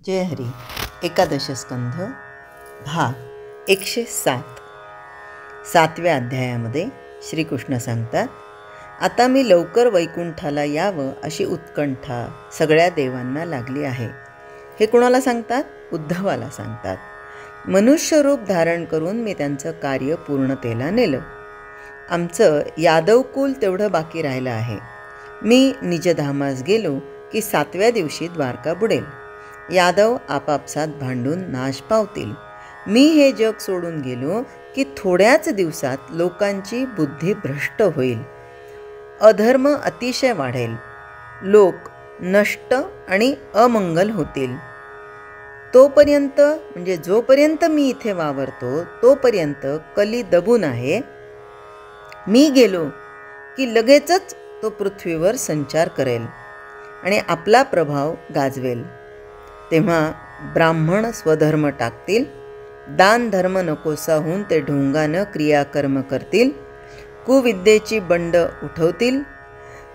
जय हरी. एकादश स्कंध भाग 107. 7व्या अध्यायामध्ये श्रीकृष्ण सांगतात, आता मी लवकर वैकुंठाला यावं अशी उत्कंठा सगळ्या देवांना लागली आहे. हे कुणाला सांगतात? उद्धवाला सांगतात. मनुष्य रूप धारण करून मी त्यांचं कार्य पूर्णतेला नेलं. आमचं यादवकुल तेवढं बाकी राहिलं आहे. मी निजधामास गेलो की 7व्या दिवशी द्वारका बुडेल. यादव आपापसात भांडून नाश पावतील. मी हे जग सोडून गेलो की थोड्याच दिवसात लोकांची बुद्धी भ्रष्ट होईल. अधर्म अतिशय वाढेल. लोक नष्ट आणि अमंगल होतील. तोपर्यंत म्हणजे जोपर्यंत मी इथे वावरतो तोपर्यंत कली दबून आहे. मी गेलो की लगेचच तो पृथ्वीवर संचार करेल आणि आपला प्रभाव गाजवेल. तेव्हा ब्राह्मण स्वधर्म टाकतील, दान धर्म नकोसा होऊन ते ढोंगानं क्रियाकर्म करतील, कुविद्येची बंड उठवतील,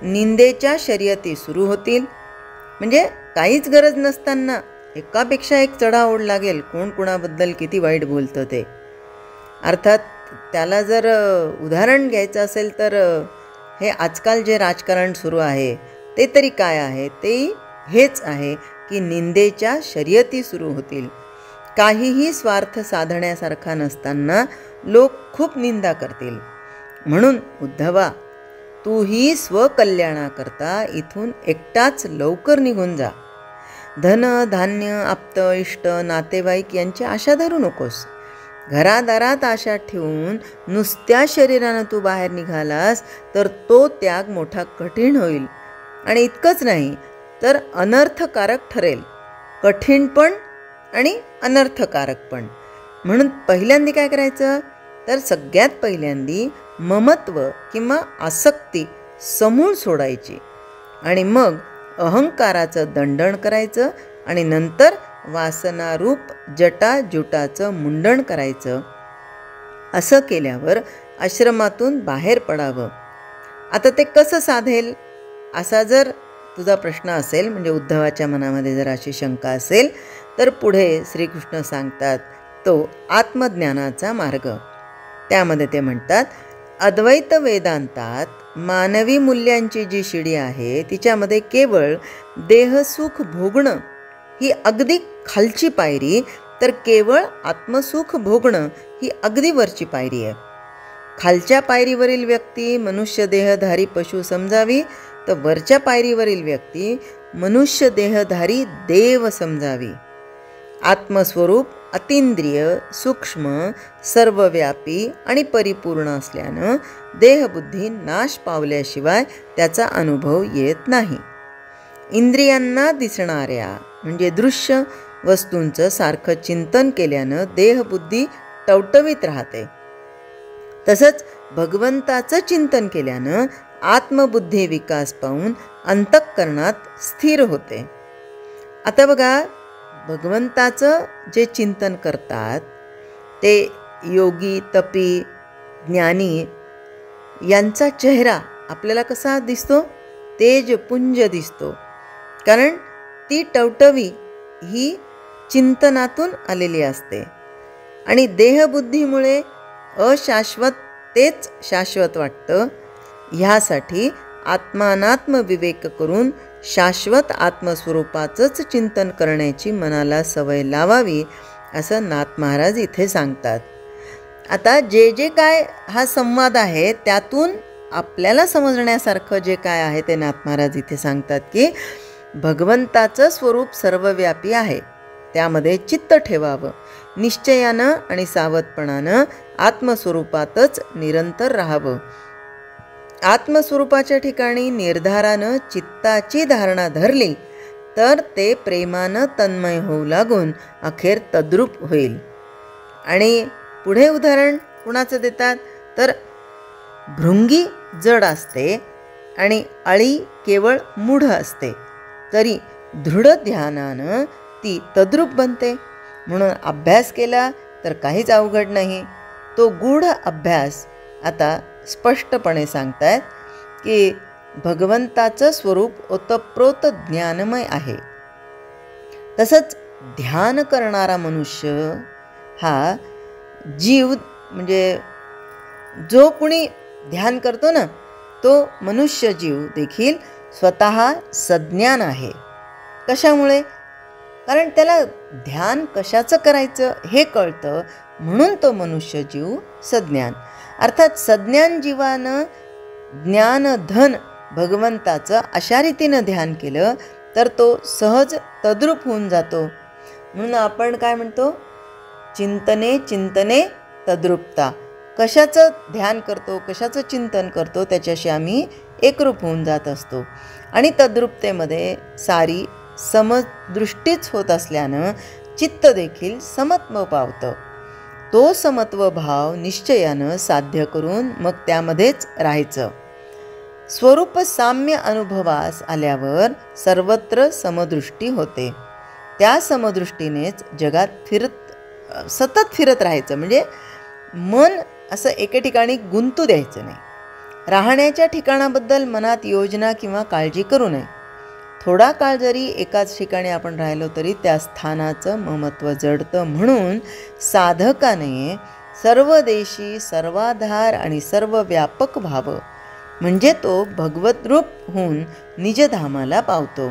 निंदेच्या शर्यती सुरू होतील. म्हणजे काहीच गरज नसताना एकापेक्षा एक चढाओढ लागेल, कोण कोणाबद्दल किती वाईट बोलतं ते. अर्थात त्याला जर उदाहरण घ्यायचं असेल तर हे आजकाल जे राजकारण सुरू आहे ते तरी काय आहे? ते हेच आहे की निंदेच्या शर्यती सुरू होतील. काहीही स्वार्थ साधण्यासारखा नसताना लोक खूप निंदा करतील. म्हणून उद्धवा, तूही स्वकल्याणाकरता इथून एकटाच लवकर निघून जा. धन धान्य आप्त इष्ट नातेवाईक यांची आशा धरू नकोस. घरादारात आशा ठेवून नुसत्या शरीरानं तू बाहेर निघालास तर तो त्याग मोठा कठीण होईल. आणि इतकंच नाही तर अनर्थकारक ठरेल. कठीण पण आणि अनर्थकारक पण. म्हणून पहिल्यांदी काय करायचं तर सगळ्यात पहिल्यांदी ममत्व किंवा आसक्ती समूळ सोडायची आणि मग अहंकाराचं दंडन करायचं आणि नंतर वासनारूप जटाजुटाचं मुंडन करायचं. असं केल्यावर आश्रमातून बाहेर पडावं. आता ते कसं साधेल असा जर तुझा प्रश्न असेल, म्हणजे उद्धवाच्या मनामध्ये जर अशी शंका असेल तर पुढे श्रीकृष्ण सांगतात तो आत्मज्ञानाचा मार्ग. त्यामध्ये ते म्हणतात, अद्वैत वेदांतात मानवी मूल्यांची जी शिडी आहे तिच्यामध्ये केवळ देहसुख भोगणं ही अगदी खालची पायरी, तर केवळ आत्मसुख भोगणं ही अगदी वरची पायरी आहे. खालच्या पायरीवरील व्यक्ती मनुष्य देहधारी पशु समजावी, तर वरच्या पायरीवरील व्यक्ती मनुष्य देहधारी देव समजावी. आत्मस्वरूप अतींद्रिय सूक्ष्म सर्वव्यापी आणि परिपूर्ण असल्यानं देहबुद्धी नाश पावल्याशिवाय त्याचा अनुभव येत नाही. इंद्रियांना दिसणाऱ्या म्हणजे दृश्य वस्तूंचं सारखं चिंतन केल्यानं देहबुद्धी टवटवीत राहते. तसंच भगवंताचं चिंतन केल्यानं आत्मबुद्धी विकास पाहून अंतःकरणात स्थिर होते. आता बघा, भगवंताचं जे चिंतन करतात ते योगी तपी ज्ञानी यांचा चेहरा आपल्याला कसा दिसतो? तेजपुंज दिसतो. कारण ती टवटवी ही चिंतनातून आलेली असते आणि देहबुद्धीमुळे अशाश्वत तेच शाश्वत वाटतं. ह्यासाठी आत्मानात्म विवेक करून शाश्वत आत्मस्वरूपाचंच चिंतन करण्याची मनाला सवय लावावी असं नाथ महाराज इथे सांगतात. आता जे जे काय हा संवाद आहे त्यातून आपल्याला समजण्यासारखं जे काय आहे ते नाथ महाराज इथे सांगतात की भगवंताचं स्वरूप सर्वव्यापी आहे. त्यामध्ये चित्त ठेवावं. निश्चयानं आणि सावधपणानं आत्मस्वरूपातच निरंतर राहावं. आत्मस्वरूपाच्या ठिकाणी निर्धारानं चित्ताची धारणा धरली तर ते प्रेमानं तन्मय होऊ लागून अखेर तद्रूप होईल. आणि पुढे उदाहरण कुणाचं देतात तर भृंगी जड असते आणि अळी केवळ मूढ असते, तरी दृढ ध्यानानं ती तद्रूप बनते. म्हणून अभ्यास केला तर काहीच अवघड नाही. तो गूढ अभ्यास आता स्पष्टपणे सांगतायत की भगवंताचं स्वरूप ओतप्रोत ज्ञानमय आहे. तसंच ध्यान करणारा मनुष्य हा जीव म्हणजे जो कुणी ध्यान करतो ना तो मनुष्य जीव देखील स्वतः सज्ञान आहे. कशामुळे? कारण त्याला ध्यान कशाचं करायचं हे कळतं, म्हणून तो मनुष्य जीव सज्ञान. अर्थात सज्ञान जीवानं ज्ञानधन भगवंताचं अशा रीतीनं ध्यान केलं तर तो सहज तद्रूप होऊन जातो. म्हणून आपण काय म्हणतो? चिंतने चिंतने तद्रूपता. कशाचं ध्यान करतो, कशाचं चिंतन करतो त्याच्याशी आम्ही एकरूप होऊन जात असतो. आणि तद्रूपतेमध्ये सारी समदृष्टीच होत असल्यानं चित्त देखील समत्व पावतं. तो समत्व भाव निश्चयानं साध्य करून मग त्यामध्येच राहायचं. स्वरूप साम्य अनुभवास आल्यावर सर्वत्र समदृष्टी होते. त्या समदृष्टीनेच जगात सतत फिरत राहायचं. म्हणजे मन असं एके ठिकाणी गुंतू द्यायचं नाही. राहण्याच्या ठिकाणाबद्दल मनात योजना किंवा काळजी करू नये. थोडा काळ जरी एकाच ठिकाणी आपण राहिलो तरी त्या स्थानाचं ममत्व जडतं. म्हणून साधकाने सर्वदेशी सर्वाधार आणि सर्व व्यापक व्हावं, म्हणजे तो भगवत रूप होऊन निजधामाला पावतो.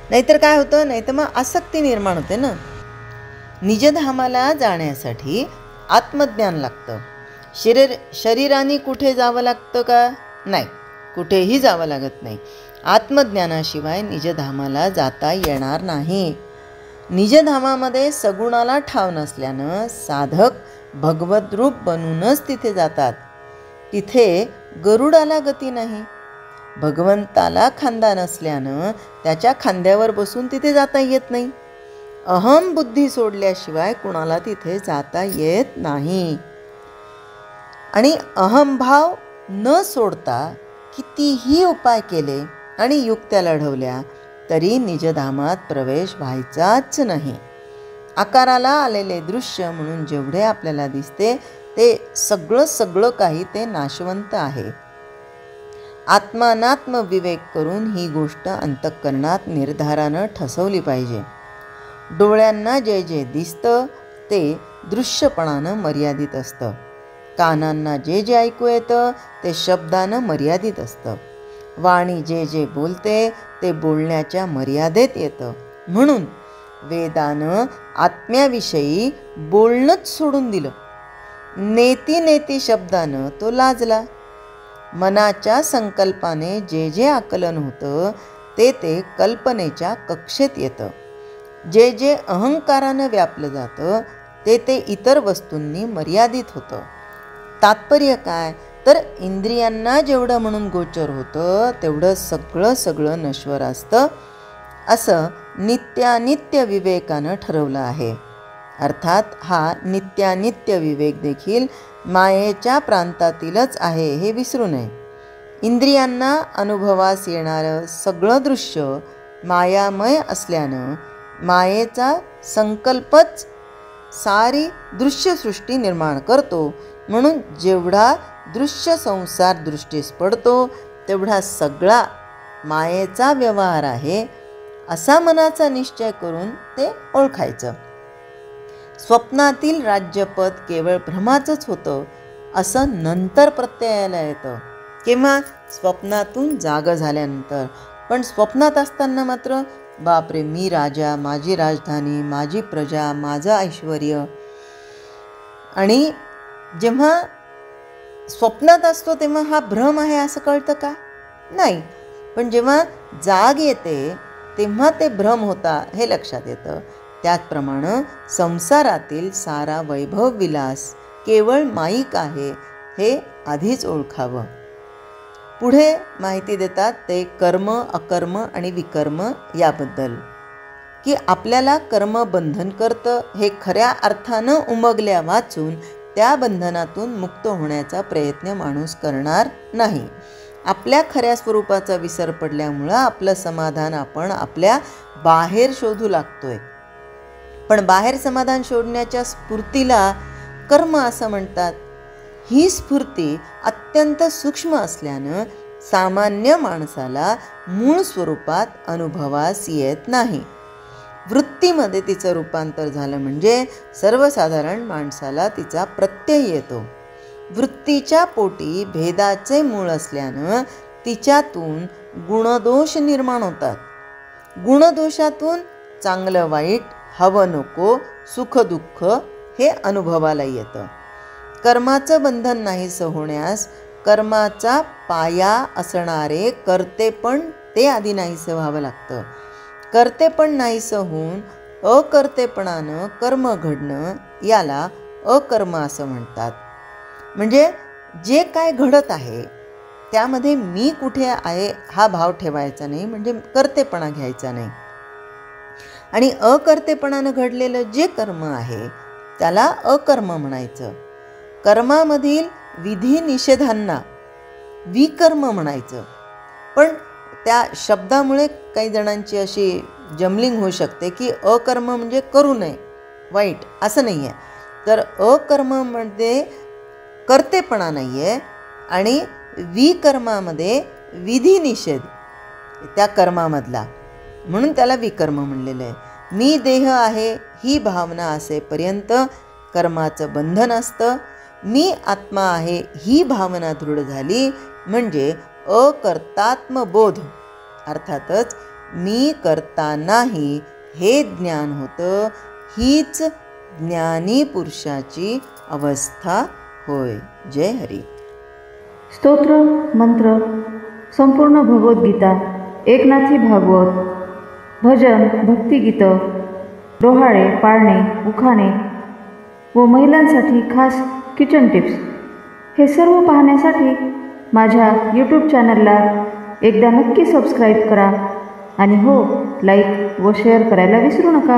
नाहीतर काय होतं? नाहीतर मग आसक्ती निर्माण होते ना. निजधामाला जाण्यासाठी आत्मज्ञान लागतं. शरीराने कुठे जावं लागतं का? नाही, कुठेही जावं लागत नाही. आत्मज्ञानाशिवाय निजधामाला जाता येणार नाही. निजधामामध्ये सगुणाला ठाव नसल्यानं साधक भगवत रूप बनूनच तिथे जातात. तिथे गरुडाला गती नाही. भगवंताला खांदा नसल्यानं त्याच्या खांद्यावर बसून तिथे जाता येत नाही. अहम बुद्धी सोडल्याशिवाय कुणाला तिथे जाता येत नाही. आणि अहमभाव न सोडता कितीही उपाय केले आणि युक्त्या लढवल्या तरी निजधामात प्रवेश व्हायचाच नाही. आकाराला आलेले दृश्य म्हणून जेवढे आपल्याला दिसते ते सगळं काही ते नाशवंत आहे. आत्मानात्म विवेक करून ही गोष्ट अंतःकरणात निर्धारानं ठसवली पाहिजे. डोळ्यांना जे जे दिसतं ते दृश्यपणानं मर्यादित असतं. कानांना जे जे ऐकू येतं ते शब्दानं मर्यादित असतं. वाणी जे जे बोलते ते बोलण्याच्या मर्यादेत येतं. म्हणून वेदानं आत्म्याविषयी बोलणंच सोडून दिलं. नेती शब्दानं तो लाजला. मनाच्या संकल्पाने जे जे आकलन होतं ते कल्पनेच्या कक्षेत येतं. जे जे अहंकारानं व्यापलं जातं ते इतर वस्तूंनी मर्यादित होतं. तात्पर्य काय? तर इंद्रियांना जेवढं म्हणून गोचर होतं तेवढं सगळं नश्वर असतं असं नित्यानित्य विवेकानं ठरवलं आहे. अर्थात हा नित्यानित्य विवेक देखील मायेच्या प्रांतातीलच आहे हे विसरू नये. इंद्रियांना अनुभवास येणारं सगळं दृश्य मायामय असल्यानं मायेचा संकल्पच सारी दृश्यसृष्टी निर्माण करतो. म्हणून जेवढा दृश्य संसार दृष्टीस पडतो तेवढा सगळा मायेचा व्यवहार आहे असा मनाचा निश्चय करून ते ओळखायचं. स्वप्नातील राज्यपद केवळ भ्रमाचंच होतं असं नंतर प्रत्ययाला येतं. किंवा स्वप्नातून जाग झाल्यानंतर. पण स्वप्नात असताना मात्र बापरे, मी राजा, माझी राजधानी, माझी प्रजा, माझं ऐश्वर्य. आणि जेव्हा स्वप्नात असतो तेव्हा हा भ्रम आहे असं कळतं का? नाही. पण जेव्हा जाग येते तेव्हा ते भ्रम होता हे लक्षात येतं. त्याचप्रमाणे संसारातील सारा वैभव विलास केवळ माईक आहे हे आधीच ओळखावं. पुढे माहिती देतात ते कर्म, अकर्म आणि विकर्म याबद्दल, की आपल्याला कर्म बंधन करतं हे खऱ्या अर्थानं उमगल्या वाचून त्या बंधनातून मुक्त होण्याचा प्रयत्न माणूस करणार नाही. आपल्या खऱ्या स्वरूपाचा विसर पडल्यामुळं आपलं समाधान आपण आपल्या बाहेर शोधू लागतोय. पण बाहेर समाधान शोधण्याच्या स्फूर्तीला कर्म असं म्हणतात. ही स्फूर्ती अत्यंत सूक्ष्म असल्यानं सामान्य माणसाला मूळ स्वरूपात अनुभवास येत नाही. वृत्तीमध्ये तिचं रूपांतर झालं म्हणजे सर्वसाधारण माणसाला तिचा प्रत्यय येतो. वृत्तीच्या पोटी भेदाचे मूळ असल्यानं तिच्यातून गुणदोष निर्माण होतात. गुणदोषातून चांगलं वाईट, हवं नको, सुख दुःख हे अनुभवाला येतं. कर्माचं बंधन नाहीसं होण्यास कर्माचा पाया असणारे कर्तेपण ते आधी नाहीसं व्हावं लागतं. कर्तेपण नाहीसं होऊन अकर्तेपणानं कर्म घडणं याला अकर्म असं म्हणतात. म्हणजे जे काय घडत आहे त्यामध्ये मी कुठे आहे हा भाव ठेवायचा नाही, म्हणजे कर्तेपणा घ्यायचा नाही. आणि अकर्तेपणानं घडलेलं जे कर्म आहे त्याला अकर्म म्हणायचं. कर्मामधील विधी निषेधांना विकर्म म्हणायचं. पण त्या शब्दामुळे काही जणांची अशी जमलिंग होऊ शकते की अकर्म म्हणजे करू नये, वाईट असं नाही आहे. तर अकर्ममध्ये कर्तेपणा नाही आहे आणि विकर्मामध्ये विधी निषेध त्या कर्मामधला, म्हणून त्याला विकर्म म्हणलेलं आहे. मी देह आहे ही भावना असेपर्यंत कर्माचं बंधन असतं. मी आत्मा आहे ही भावना दृढ झाली म्हणजे अकर्तात्मबोध, अर्थातच मी करता नाही हे ज्ञान होतं. हीच ज्ञानी पुरुषाची अवस्था होय. जय हरी. स्तोत्र मंत्र संपूर्ण भगवद्गीता, एकनाथी भागवत, भजन, भक्तिगीतं, डोहाळे, पाळणे, उखाणे व महिलांसाठी खास किचन टिप्स हे सर्व पाहण्यासाठी माझ्या यूट्यूब चॅनलला एकदा नक्की सबस्क्राईब करा आणि हो, लाईक व शेअर करायला विसरू नका.